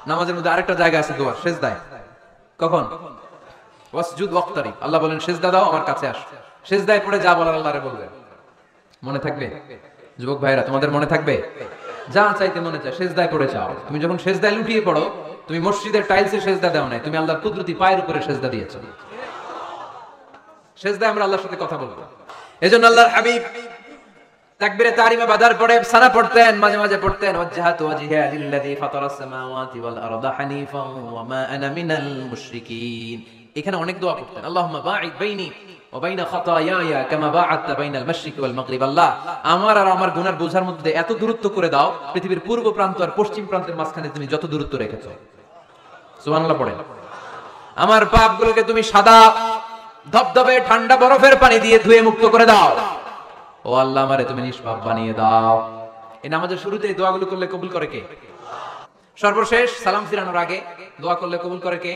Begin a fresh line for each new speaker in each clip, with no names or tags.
নামাজের মধ্যে আরেকটা জায়গা আছে দোয়া, সেজদায়। কখন? ওয়াসজুদ ওয়াক্তারিব। আল্লাহ বলেন সেজদা দাও, আমার কাছে আসো। সেজদায় পড়ে যা বলার আল্লাহরে বলবে। মনে থাকবে? যুবক ভাইরা, তোমাদের মনে থাকবে? যা চাইতে মনে চায় সেজদায় পড়ে যাও। তুমি যখন সেজদায় লুটিয়ে পড়ো, তুমি মসজিদের টাইলসে সেজদা দাও নাই, তুমি আল্লাহর কুদরতি পায়ের উপরে সেজদা দিয়েছো। সেজদায় আমরা আল্লাহর সাথে কথা বলবো। এজন্য আল্লাহর হাবিব তাকবীরে তাহরিমা বাদার পরে সানা পড়তেন, মাঝে মাঝে পড়তেন ওয়াজহাতু ওয়াজহিয়া লিল্লাযী ফাতারাস সামাওয়াতি ওয়াল আরদা হানিফান ওয়া মা আনা মিনাল মুশরিকিন। এখানে অনেক দোয়া পড়তেন। আল্লাহুম্মা বাঈদ বাইনি ওয়া বাইনা খাতায়ায়া কামা বাআদতা বাইনাল মাশরিকি ওয়াল মাগরিব। আল্লাহ, আমার আর আমার গুনার বোঝার মধ্যে এত দূরত্ব করে দাও, পৃথিবীর পূর্ব প্রান্ত আর পশ্চিম প্রান্তের মাঝখানে তুমি যত দূরত্ব রেখেছো। সুবহানাল্লাহ পড়েন। আমার পাপগুলোকে তুমি সাদা ধবধবে ঠান্ডা বরফের পানি দিয়ে ধুয়ে মুক্ত করে দাও। ও আল্লাহ, আমারে তুমি নিষ্পাপ বানিয়ে দাও। এই নামাজের শুরুতে এই দোয়াগুলো করলে কবুল করে কে? সর্বশেষ সালাম ফিরানোর আগে দোয়া করলে কবুল করে কে?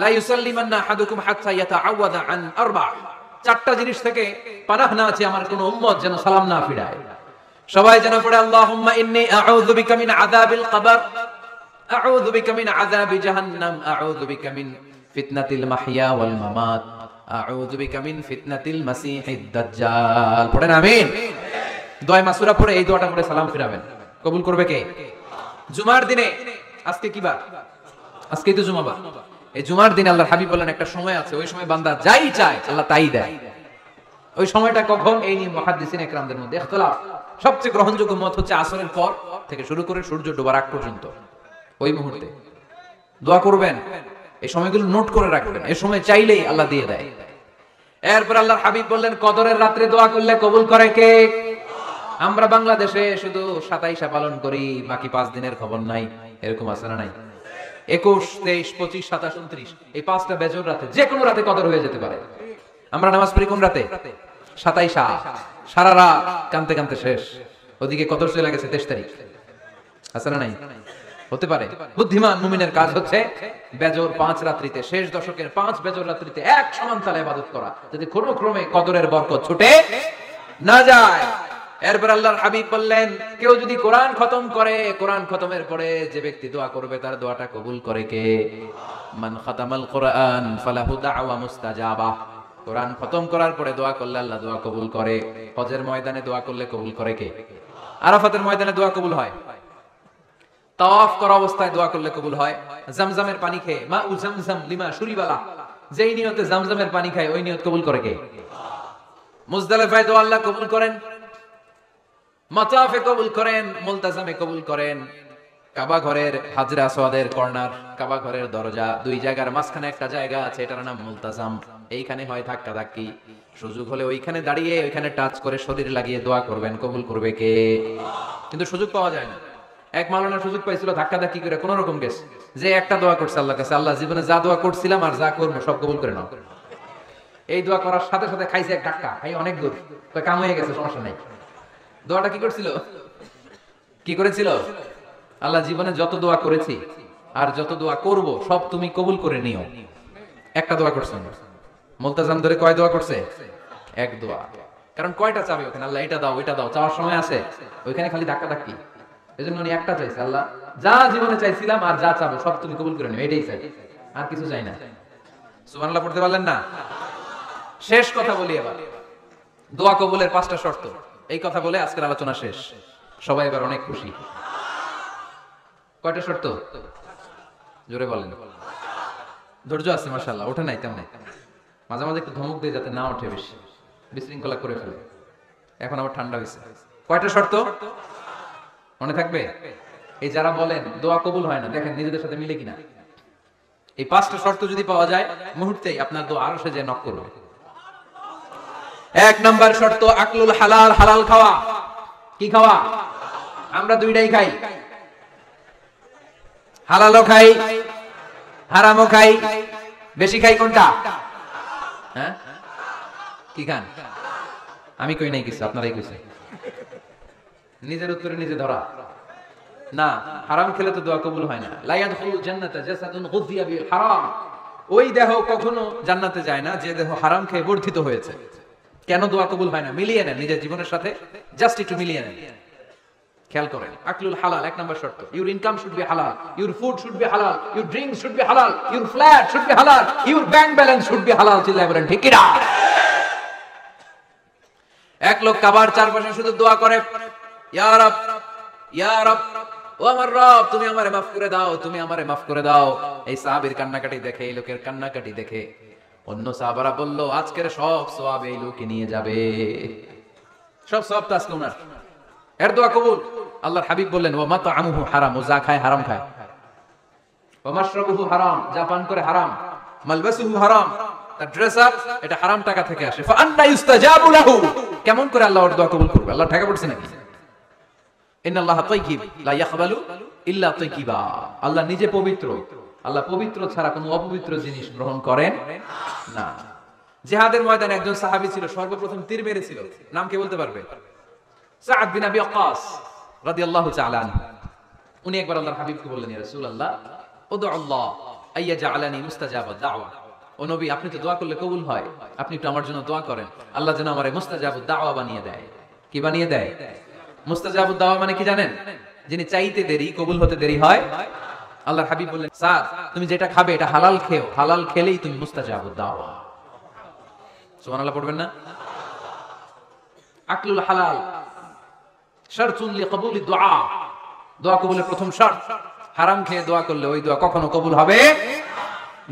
লা ইউসাল্লিমান্না আহাদুকুম হাত্তা ইয়াতাআওয়াদা আন আরবা। চারটা জিনিস থেকে পানাহ না আছে আমার কোন উম্মত যেন সালাম না ফিরায়। সবাই যেন পড়ে আল্লাহুম্মা ইন্নী আউযু বিকা মিন আযাবিল কবর, আউযু বিকা মিন আযাবি জাহান্নাম, আউযু বিকা মিন ফিতনাতিল মাহইয়া ওয়াল মামাত, আউযু বিকা মিন ফিতনাতিল মাসিহিদ দাজ্জাল। পড়েন আমিন। দোয়া মাসুরা পড়ে এই দোয়াটা পড়ে সালাম ফিরাবেন। কবুল করবে কে? জুমার দিনে, আজকে কি বার? আজকেই তো জুমাবার। এই জুমার দিনে আল্লাহর হাবিব বলেন একটা সময় আছে, ওই সময় বান্দা যাই চায় আল্লাহ তাই দেয়। ওই সময়টা কখন? এই নিয়ে মুহাদ্দিসিন ইকরামদের মধ্যে ইখতিলাফ। সবচেয়ে গ্রহণযোগ্য মত হচ্ছে আসরের পর থেকে শুরু করে সূর্য ডোবার আগ পর্যন্ত। ওই মুহূর্তে দোয়া করবেন, এই সময়গুলো নোট করে রাখবেন। এই সময় চাইলেই আল্লাহ দিয়ে দেয়। এরপর আল্লাহর হাবিব বললেন কদরের রাত্রে দোয়া করলে কবুল করে কে? আমরা বাংলাদেশে শুধু 27 পালন করি, বাকি 5 দিনের খবর নাই। এরকম আছে না নাই? 21, 23, 25, 27, 29 এই 5টা বেজর রাতে, যে কোনো রাতে কদর হয়ে যেতে পারে। আমরা নামাজ পড়ি কোন রাতে? 27। সারা রাত কানতে কানতে শেষ, ওদিকে কদর চলে গেছে 23 তারিখ। আছে না নাই? হতে পারে। বুদ্ধিমান মুমিনের কাজ হচ্ছে বেজর 5 রাত্রিতে, শেষ দশকের 5 বেজর রাত্রিতে এক সমান তালে ইবাদত করা, যদি কোনো ক্রমে কদরের বরকত ছুটে না যায়। এরপর আল্লাহর হাবিব বললেন কেউ যদি কোরআন খতম করে, কোরআন খতমের পরে যে ব্যক্তি দোয়া করবে তার দোয়াটা কবুল করে কে? মান খাতামাল কোরআন ফালাহু দাওয়া মুস্তাজাবা। কোরআন খতম করার পরে দোয়া করলে আল্লাহ দোয়া কবুল করে। হজের ময়দানে দোয়া করলে কবুল করে কে? আরাফাতের ময়দানে দোয়া কবুল হয়। তাওয়াফ করা অবস্থায় দোয়া করলে কবুল হয়। জামজামের পানি খেয়ে মা উ জামজাম লিমা শুরিবালা, যেই নিয়তে জামজামের পানি খায় ওই নিয়ত কবুল করে কে? মুজদালিফায় দোয়া আল্লাহ কবুল করেন, মাতাফে কবুল করেন, মুলতাজামে কবুল করেন। কাবা ঘরের হাজরে আসওয়াদের কর্নার, কাবা ঘরের দরজা, দুই জায়গার মাঝখানে একটা জায়গা আছে, এটার নাম মুলতাজাম। এইখানে হয় ধাক্কা ধাক্কি, সুযোগ হলে ওইখানে দাঁড়িয়ে ওইখানে টাচ করে শরীর লাগিয়ে দোয়া করবেন, কবুল করবে কে? কিন্তু সুযোগ পাওয়া যায় না। এক মাওলানা সুযোগ পাইছিল ধাক্কা ধাক্কি করে কোন রকম গেছে, যে একটা দোয়া করছে আল্লাহর কাছে, আল্লাহ জীবনে যা দোয়া করছিলাম আর যা করবো সব কবুল করে নাও। এই দোয়া করার সাথে সাথে খাইছে এক ধাক্কা, খাই অনেক দূর, তো কাম হয়ে গেছে, সমস্যা নাই। দোয়াটা কি করছিল? কি করেছিল? আল্লাহ জীবনে যত দোয়া করেছি আর যত দোয়া করব সব তুমি কবুল করে নিও। একটা দোয়া করছেন। মুলতাজাম ধরে কয় দোয়া করছে? এক দোয়া। কারণ কয়টা চাবে ওখানে? আল্লাহ এটা দাও ওইটা দাও চাওয়ার সময় আছে, ওইখানে খালি ধাক্কা ধাক্কি। এজন্য উনি একটা চাইছে, আল্লাহ যা জীবনে চাইছিলাম আর যা চাবো সব তুমি কবুল করে নিও, এটাই চাই, আর কিছু চাই না। সুবহানাল্লাহ পড়তে পারলেন না? শেষ কথা বলি এবার, দোয়া কবুলের 5টা শর্ত। এই কথা বলে আজকের আলোচনা শেষ। সবাই এবার অনেক খুশি। কয়টা শর্ত? জোরে বলেন। ধৈর্য আছে মাশাআল্লাহ, ওঠে নাই তেমন। মাঝে মাঝে একটু ধমক দিয়ে যাতে না ওঠে, বেশি বিশৃঙ্খলা করে ফেলে। এখন আবার ঠান্ডা হয়েছে। কয়টা শর্ত মনে থাকবে? এই যারা বলেন দোয়া কবুল হয় না, দেখেন নিজেদের সাথে মিলে কিনা। এই 5টা শর্ত যদি পাওয়া যায় মুহূর্তেই আপনার দোয়া আরশে যে নক করবে। 1 নাম্বার শর্ত আকলুল হালাল, হালাল খাওয়া। কি খাওয়া? আমরা দুইটাই খাই, হালালও খাই হারামও খাই। বেশি খাই কোনটা? হ্যাঁ, কি খান? আমি কই নাই কিছু, আপনারাই কইছেন। নিজের উত্তরে নিজে ধরা না। হারাম খেলে তো দোয়া কবুল হয় না। লা ইয়াদখুলুল জান্নাতা জাসাদুন গুযিয়া বিল হারাম। ওই দেহ কখনো জান্নাতে যায় না যে দেহ হারাম খেয়ে বর্ধিত হয়েছে। কেন দোয়া কবুল হয় না? মিলিয়ে নেন নিজের জীবনের সাথে, জাস্ট একটু মিলিয়ে নেন। খেয়াল করেন, আকলুল হালাল এক নাম্বার শর্ত। ইউর ইনকাম শুড বি হালাল, ইউর ফুড শুড বি হালাল, ইউর ড্রিঙ্কস শুড বি হালাল, ইউর ফ্ল্যাট শুড বি হালাল, your bank balance should be হালাল। চিল্লায় বলেন ঠিক কি না? এক লোক কাবার চারপাশে শুধু দোয়া করে, ইয়া রব, ইয়া রব, ও আমার রব, তুমি আমারে মাফ করে দাও, তুমি আমারে মাফ করে দাও। এই সাহাবীর কান্নাকাটি দেখে, এই লোকের কান্নাকাটি দেখে অন্য সাহাবারা বলল, আজকের সব সওয়াব এই লোকে নিয়ে যাবে, সব সওয়াব তো আজকে ওনার। এর দোয়া কবুল। আল্লাহর হাবিব বললেন, ওয়া মাতআমুহু হারাম, ও যা খায় হারাম খায়, ওয়া মাশরাবুহু হারাম, যা পান করে হারাম, মালবাসুহু হারাম, তার ড্রেস আপ এটা হারাম টাকা থেকে আসে। ফা আন্না ইউস্তাজাবু লাহু, কেমন করে আল্লাহ ওর দোয়া কবুল করবে? আল্লাহ ঠেকা পড়ছে নাকি? ইন্নাল্লাহা তাইয়্যিব লা ইয়াকবালু ইল্লা তাইয়্যিবা। আল্লাহ নিজে পবিত্র, আল্লাহ পবিত্র ছাড়া কোনো অপবিত্র জিনিস গ্রহণ করেন না। জিহাদের ময়দানে একজন সাহাবী ছিল, সর্বপ্রথম তীর মেরেছিল, নাম কে বলতে পারবে? সাআদ বিন আবি ওয়াক্কাস রাদিয়াল্লাহু তাআলা আনহু। উনি একবার আল্লাহর হাবিবকে বললেন, ইয়া রাসূলুল্লাহ, উদউ আল্লাহ আইয়াজআলানি মুস্তাজাবাদ দাওয়া। ও নবী, আপনি তো দোয়া করলে কবুল হয়, আপনি একটু আমার জন্য দোয়া করেন, আল্লাহ যেন আমারে মুস্তাজাবুদ দাওয়া বানিয়ে দেয়। কি বানিয়ে দেয়? মুস্তাজাবুদ দাওয়া মানে কি জানেন? যিনি চাইতে দেরি, কবুল হতে দেরি হয়। আল্লাহর হাবিব বললেন, সাদ, তুমি যেটা খাবে এটা হালাল খেও, হালাল খেলেই তুমি মুস্তাজাবুদ দাওয়া। সুবহানাল্লাহ পড়বেন না? আকলুল হালাল শারতুন লিকবুলি দুআ, দোয়া কবুলের প্রথম শর্ত। হারাম খেয়ে দোয়া করলে ওই দোয়া কখনো কবুল হবে।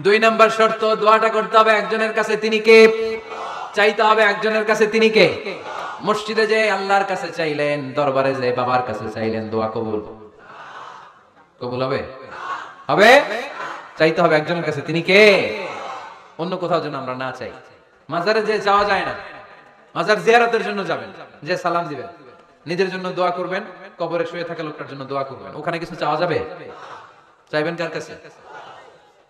দুই নাম্বার শর্ত, দোয়াটা করতে হবে একজনের কাছে, তিনি কে? চাইতে হবে একজনের কাছে, তিনি কে? মসজিদে যে আল্লাহর কাছে চাইলেন, দরবারে যে বাবার কাছে চাইলেন, দোয়া কবুল কবুল হবে? হবে। চাইতে হবে একজনের কাছে, তিনি কে? অন্য কোথাও যেন আমরা না চাই। মাজারে যে যাওয়া যায় না, মাজার জিয়ারতের জন্য যাবেন, যে সালাম দিবেন, নিজের জন্য দোয়া করবেন, কবরে শুয়ে থাকা লোকটার জন্য দোয়া করবেন, ওখানে কিছু চাওয়া যাবে? চাইবেন কার কাছে?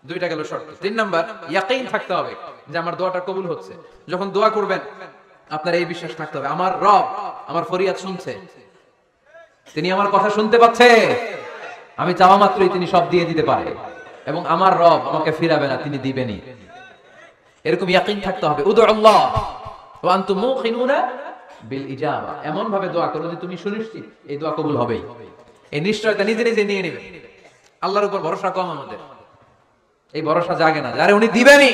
দুইটা গেল শর্ত। তিন নাম্বার, ইয়াকিন থাকতে হবে যে আমার দোয়াটা কবুল হচ্ছে। যখন দোয়া করবেন আপনার এই বিশ্বাস থাকতে হবে, আমার রব আমার ফরিয়াদ শুনছে, তিনি আমার কথা শুনতে পাচ্ছে, আমি চাওয়া মাত্রই তিনি সব দিয়ে দিতে পারে, এবং আমার রব আমাকে ফিরাবে না, তিনি দিবেনই। এরকম ইয়াকিন থাকতে হবে। উদউ আল্লাহ ওয়া আনতুম মুকিনুনা বিল ইজাবা, এমন ভাবে দোয়া করো যে তুমি সুনিশ্চিত এই দোয়া কবুল হবেই। এই নিশ্চয়তা নিজে নিজে নিয়ে নেবে। আল্লাহর উপর ভরসা কম আমাদের, এই ভরসা জাগে না, যারে উনি দিবেনই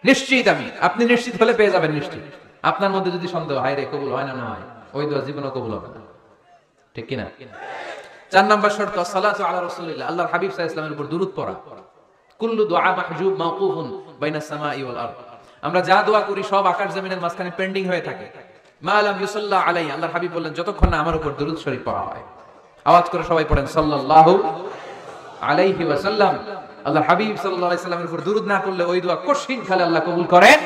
নিশ্চিত আমি। আপনি নিশ্চিত হলে পেয়ে যাবেন নিশ্চিত। আপনার মধ্যে যদি সন্দেহ, হায় রে কবুল হয় না, না হয়, ওই দোয়া জীবনে কবুল হবে না। ঠিক কি না? চার নাম্বার শর্ত, সালাতু আলা রাসূলিল্লাহ, আল্লাহর হাবিব সাল্লাল্লাহু আলাইহি ওয়াসাল্লামের উপর দুরূদ পড়া। কুল্লু দুআ মাহজুব মাওকুফুন বাইনাস সামাই ওয়াল আরদ, আমরা যা দোয়া করি সব আকাশ জমিনের মাঝখানে পেন্ডিং হয়ে থাকে। মা লাম ইউসাল্লা আলাইহি, আল্লাহর হাবিব বললেন যতক্ষণ না আমার উপর দুরূদ শরীফ পড়া হয়। আওয়াজ করে সবাই পড়েন সাল্লাল্লাহু আলাইহি ওয়াসাল্লাম। আল্লাহর হাবিব সাল্লাল্লাহু আলাইহি ওয়াসাল্লামের উপর দুরূদ না করলে ওই দোয়া কঠিন খালে আল্লাহ কবুল করেন।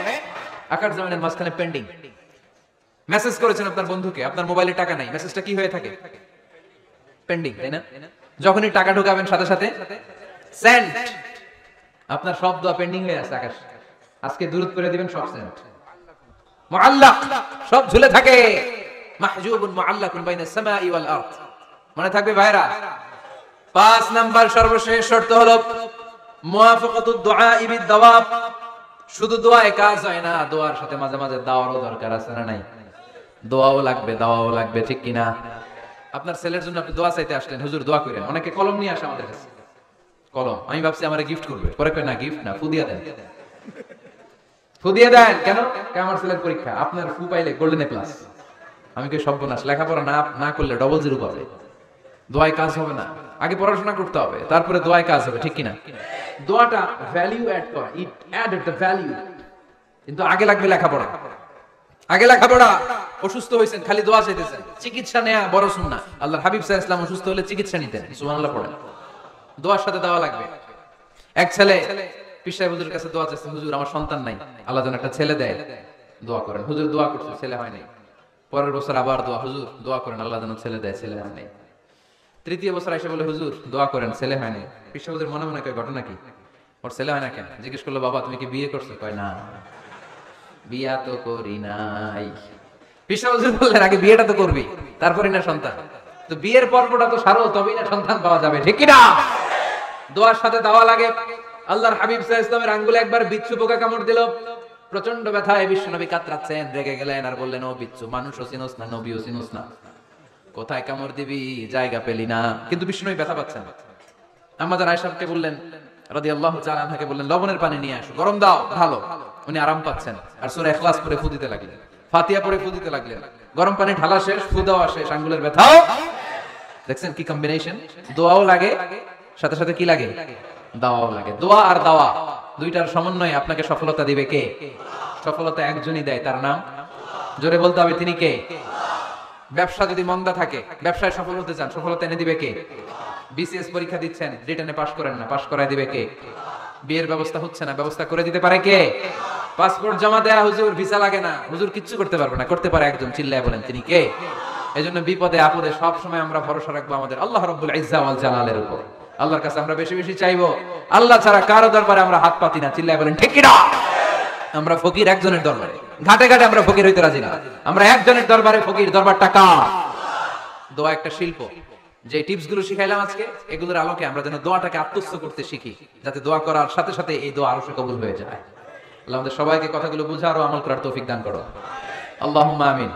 আকাশ জমিনের মাঝখানে পেন্ডিং। মেসেজ করেছেন আপনার বন্ধুকে, আপনার মোবাইলে টাকা নাই, মেসেজটা কি হয়ে থাকে? পেন্ডিং, তাই না? যখনই টাকা ঢোকাবেন সাথে সাথে সেন্ড, আপনার সব দোয়া পেন্ডিং হয়ে আছে আকাশ। আজকে দুরূদ করে দিবেন, সব সেন্ড, মুআল্লাক, সব ঝুলে থাকে। মাহজুবুন মুআল্লাকুন বাইনাস সামাই ওয়াল আরদ, মনে থাকবে ভাইরা। 5 নাম্বার সর্বশেষ শর্ত হলো মুওয়াফাকাতুদ দুআ বিদ দাওয়াব। শুধু দোয়ায় কাজ হয় না, দোয়ার সাথে মাঝে মাঝে দাওয়ারও দরকার আছে না নাই? দোয়াও লাগবে, দাওয়াও লাগবে, ঠিক কিনা? আপনার ছেলের জন্য আপনি দোয়া চাইতে আসলেন, হুজুর দোয়া করেন। অনেকে কলম নিয়ে আসে আমাদের কাছে, কলম। আমি ভাবছি আমারে গিফট করবে, পরে কই না, গিফট না, ফু দিয়ে দেন। ফু দিয়ে দেন কেন? আমার ছেলের পরীক্ষা, আপনার ফু পাইলে গোল্ডেন এ প্লাস। আমি কই সর্বনাশ, লেখাপড়া না করলে ডবল জিরো পাবে, দোয়ায় কাজ হবে না। আগে পড়াশোনা করতে হবে, তারপরে দোয়ায় কাজ হবে, ঠিক কিনা? দোয়াটা ভ্যালু অ্যাড করে, ইট অ্যাডেড দ্য ভ্যালু। কিন্তু আগে লাগবে লেখাপড়া, আগে লেখাপড়া। অসুস্থ হয়েছেন, খালি দোয়া চাইতেছেন, চিকিৎসা নেয়া বড় সুন্নাহ। আল্লাহর হাবিব সাল্লাল্লাহু আলাইহি ওয়াসাল্লাম অসুস্থ হলে চিকিৎসা নিতেন। সুবহানাল্লাহ পড়েন। দোয়ার সাথে দেওয়া লাগবে। এক ছেলে পীর সাহেব হুজুরের কাছে দোয়া চাইছে, হুজুর আমার সন্তান নাই, আল্লাহ যেন একটা ছেলে দেয়, দোয়া করেন। হুজুর দোয়া করছে, ছেলে হয় নাই। পরের বছর আবার দোয়া, হুজুর দোয়া করেন আল্লাহ যেন ছেলে দেয়, ছেলে হয় নাই। তৃতীয় বছর এসে বলে, হুজুর দোয়া করেন, ছেলে হয় নাই। পীর সাহেব হুজুর মনে মনে কয়, ঘটনা কি? ওর ছেলে হয় না কেন? জিজ্ঞেস করলো, বাবা তুমি কি বিয়ে করছো? কয় না, বিয়া তো করি নাই। পীর সাহেব হুজুর বললেন, আগে বিয়েটা তো করবি, তারপরে না সন্তান। তো বিয়ের পর্বটা তো সারো, তবেই না সন্তান পাওয়া যাবে, ঠিক কি না? দোয়ার সাথে দেওয়া লাগে। আল্লাহর হাবিব সাল্লাল্লাহু আলাইহি ওয়াসাল্লামের আঙ্গুলে একবার বিচ্ছু পোকা কামড় দিল, প্রচন্ড ব্যথায় বিশ্বনবী কাতরাচ্ছেন, রেগে গেলেন আর বললেন, ও বিচ্ছু, মানুষও চিনোস না, নবীও চিনোস না, কোথায় কামড় দিবি জায়গা পেলি না, কিন্তু বিষ্ণু ব্যথা পাচ্ছেন। আম্মা জান আয়েশাকে বললেন রাদিয়াল্লাহু তাআলা আনহাকে বললেন লবণের পানি নিয়ে আসো, গরম দাও, ভালো। উনি আরাম পাচ্ছেন আর সূরা ইখলাস পড়ে ফু দিতে লাগলেন, ফাতিহা পড়ে ফু দিতে লাগলেন। গরম পানি ঢালা শেষ, ফু দেওয়া শেষ, আঙ্গুলের ব্যথাও। দেখছেন কি কম্বিনেশন? দোয়াও লাগে, সাথে সাথে কি লাগে? দাওয়াও লাগে। দোয়া আর দাওয়া দুইটার সমন্বয়ে আপনাকে সফলতা দিবে কে? সফলতা একজনই দেয়, তার নাম জোরে বলতে হবে, তিনি কে? ব্যবসা যদি মন্দা থাকে, ব্যবসায় সফল হতে চান, সফলতা এনে দিবে কে? বিসিএস পরীক্ষা দিচ্ছেন, রিটেনে পাশ করেন না, পাশ করায় দিবে কে? বিয়ের ব্যবস্থা হচ্ছে না, ব্যবস্থা করে দিতে পারে কে? পাসপোর্ট জমা দেয়া হুজুর, ভিসা লাগে না, হুজুর কিচ্ছু করতে পারবে না, করতে পারে একজন, চিল্লায় বলেন তিনি কে? এজন্য বিপদে আপদে সব সময় আমরা ভরসা রাখবো আমাদের আল্লাহ রাব্বুল ইজ্জা ওয়াল জালালের উপর। আল্লাহর কাছে আমরা বেশি বেশি চাইবো। আল্লাহ ছাড়া কারো দরবারে আমরা হাত পাতি না, চিল্লায় বলেন ঠিক কি না? আমরা ফকির একজনের দরবারে, ঘাটে ঘাটে আমরা ফকির হইতে রাজি না, আমরা একজনের দরবারে ফকির। দরবারটা কার? দোয়া একটা শিল্প। যে টিপস গুলো শিখাইলাম আজকে, এগুলোর আলোকে আমরা যেন দোয়াটাকে আত্মস্থ করতে শিখি, যাতে দোয়া করার সাথে সাথে এই দোয়া আরো কবুল হয়ে যায়। আল্লাহ আমাদের সবাইকে কথাগুলো বুঝার ও আমল করার তৌফিক দান করো, আল্লাহুম্মা আমিন।